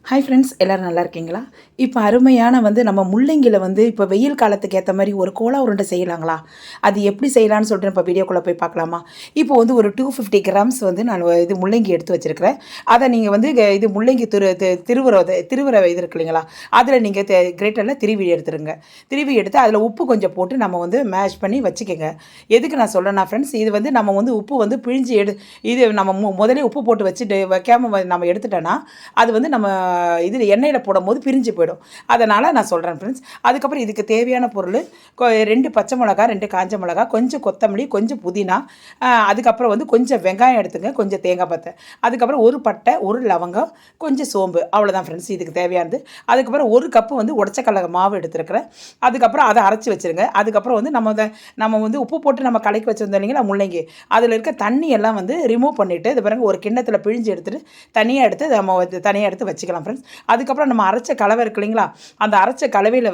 Hi friends, எல்லோரும் நல்லா இருக்கீங்களா? இப்போ அருமையான நம்ம முள்ளங்கியில் இப்போ வெயில் காலத்துக்கு ஏற்ற மாதிரி ஒரு கோலா உருண்டை செய்யலாங்களா? அது எப்படி செய்யலான்னு சொல்லிட்டு இப்போ வீடியோக்குள்ளே போய் பார்க்கலாமா? இப்போ ஒரு 250 கிராம்ஸ் நான் இது முள்ளங்கி எடுத்து வச்சுருக்கிறேன். அதை நீங்கள் இது முள்ளங்கி திருவுற இது இருக்கு இல்லைங்களா, அதில் நீங்கள் கிரேட்டரில் திருவி எடுத்துருங்க. திருவி எடுத்து அதில் உப்பு கொஞ்சம் போட்டு நம்ம மேஷ் பண்ணி வச்சுக்கோங்க. எதுக்கு நான் சொல்கிறேன்னா ஃப்ரெண்ட்ஸ், இது நம்ம உப்பு பிழிஞ்சு இது நம்ம முதலே உப்பு போட்டு வச்சுட்டு வைக்காமல் நம்ம எடுத்துட்டோன்னா அது நம்ம இது எண்ணெயில் போடும்போது பிரிஞ்சு போயிடும். அதனால் நான் சொல்கிறேன் ஃப்ரெண்ட்ஸ். அதுக்கப்புறம் இதுக்கு தேவையான பொருள் 2 பச்சை மிளகா, 2 காஞ்ச மிளகா, கொஞ்சம் கொத்தமல்லி, கொஞ்சம் புதினா, அதுக்கப்புறம் கொஞ்சம் வெங்காயம் எடுத்துங்க, கொஞ்சம் தேங்காய் பத்தை, அதுக்கப்புறம் ஒரு பட்டை, ஒரு லவங்கம், கொஞ்சம் சோம்பு, அவ்வளோதான் ஃப்ரெண்ட்ஸ் இதுக்கு தேவையானது. அதுக்கப்புறம் ஒரு கப்பு உடச்சக்கடலை மாவு எடுத்துருக்கிறேன். அதுக்கப்புறம் அதை அரைச்சி வச்சுருங்க. அதுக்கப்புறம் நம்ம உப்பு போட்டு நம்ம கலக்கி வச்சுருந்தோம் இல்லைங்களா முள்ளங்கி, அதில் இருக்க தண்ணி எல்லாம் ரிமூவ் பண்ணிவிட்டு இது பிறகு ஒரு கிண்ணத்தில் பிழிஞ்சு எடுத்துகிட்டு தனியாக எடுத்து நம்ம தனியாக எடுத்து வச்சுக்கலாம் ஃப்ரெண்ட்ஸ். அதுக்கப்புறம் நம்ம அரைச்ச கலவை இருக்கு இல்லைங்களா, அந்த அரைச்ச கலவையில்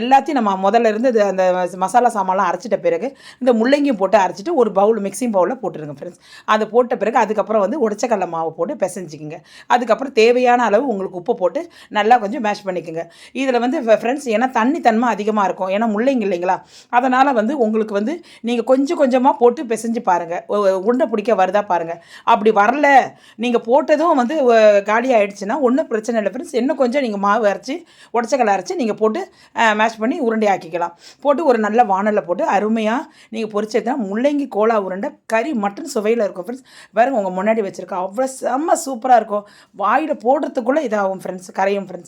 எல்லாத்தையும் நம்ம முதல்ல இருந்து அந்த மசாலா சாமான்லாம் அரைச்சிட்ட பிறகு இந்த முள்ளங்கியும் போட்டு அரைச்சிட்டு ஒரு பவுல் மிக்சிங் பவுலில் போட்டுருங்க ஃப்ரெண்ட்ஸ். அதை போட்ட பிறகு அதுக்கப்புறம் உடச்சக்கடலை மாவு போட்டு பிசைஞ்சிக்கிங்க. அதுக்கப்புறம் தேவையான அளவு உங்களுக்கு உப்பு போட்டு நல்லா கொஞ்சம் மேஷ் பண்ணிக்கோங்க. இதில் ஃப்ரெண்ட்ஸ் ஏன்னா தன்மை அதிகமாக இருக்கும், ஏன்னா முள்ளங்கி இல்லைங்களா, அதனால் உங்களுக்கு நீங்கள் கொஞ்சம் கொஞ்சமாக போட்டு பிசைஞ்சு பாருங்கள், உருண்டை பிடிக்க வருதா பாருங்கள். அப்படி வரல, நீங்கள் போட்டதும் காலி ஆகிடுச்சுன்னா ஒன்றும் பிரச்சனை இல்லை ஃப்ரெண்ட்ஸ். இன்னும் கொஞ்சம் நீங்கள் மாவு அரைச்சி உடச்சக்கடலை அரைச்சி நீங்கள் போட்டு மேஷ் பண்ணி உருண்டை ஆக்கிக்கலாம். போட்டு ஒரு நல்ல வானலில் போட்டு அருமையாக நீங்கள் பொரிச்சதுனா முள்ளங்கி கோலா உருண்டை கறி மட்டன் சுவையில் இருக்கும் ஃப்ரெண்ட்ஸ். வேறு உங்கள் முன்னாடி வச்சுருக்கோம், அவ்வளோ செம்ம சூப்பராக இருக்கும். வாயில் போடுறதுக்குள்ளே இதாகும் ஃப்ரெண்ட்ஸ், கரையும் ஃப்ரெண்ட்ஸ்.